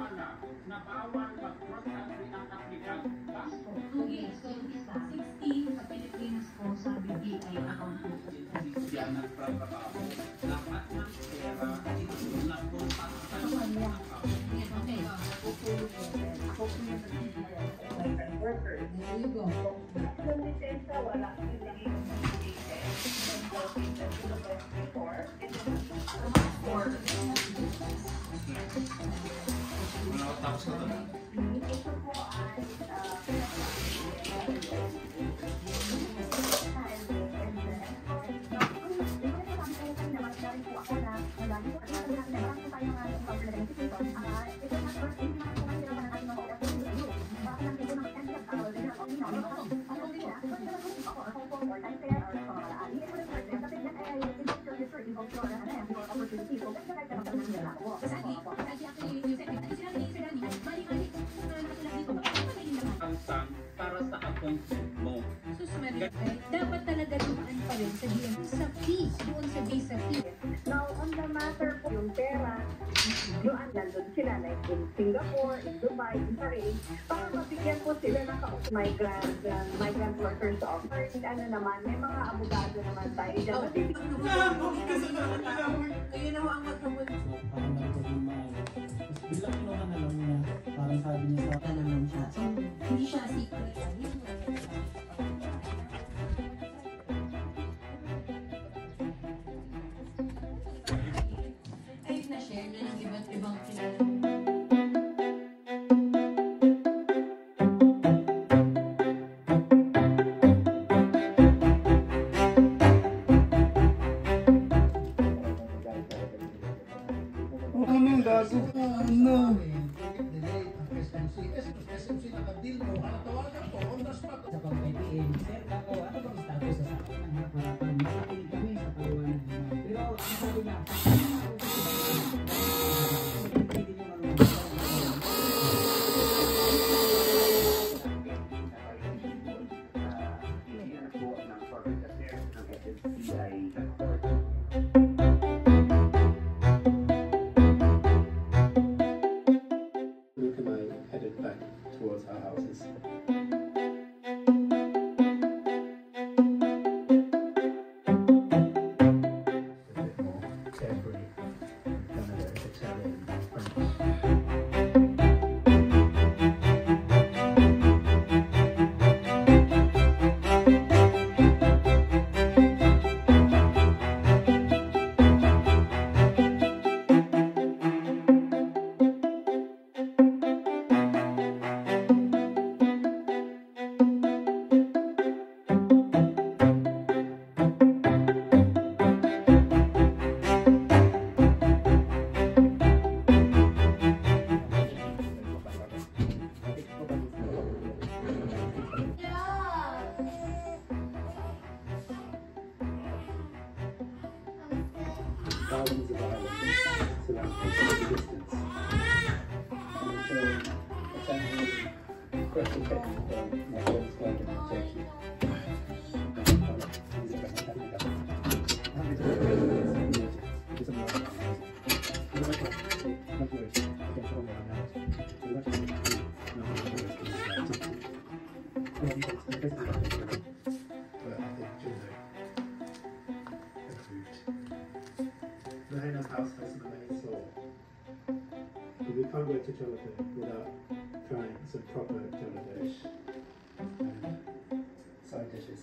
paliwanag na bawal mag-cross-country ang aplikant basta Okay, so isa, 60 sa Pilipinas po sa BPI account po. siya nagtrabaho. Lahat ng pera na punta sa kanya. account. Okay. Ako po yung migrant worker. There you go. Kung lisensya, wala yung naging before. Wala ko tapos na ito. Ito po ay para sa appointment mo. Dapat talaga dumaan pa rin sa sa fee, doon sa visa fee. now, on the matter po, yung pera, yung nandun sila, like in Singapore, in Dubai, in Paris, para mabigyan po sila ng migrant workers offer. Ano naman, may mga abogado naman tayo dyan. Kayo na ang magkabot. Biglang kinuha na lang niya. Parang sabi niya sa naman siya. So, hindi siya secret. Ay, na-share na ng iba't ibang kilala. Anong gago? Ano? SMC naka-deal mo, tawagan ko, on the spot. Sa pag-IPM, sir, kako, ano bang status sa sakit? Para makikinig kami sa kaluwanan. Pero ang sabi niya, hindi niya Luke and I headed back towards our houses. A bit more carefree. Canada is Italian, French. Thousands of islands surrounded the distance. And enjoying a 10-minute crescent from my friend's garden in Turkey. Lahaina's house has some amazing soul. But we can't go to Jonathan without trying some proper Jonathan and side dishes.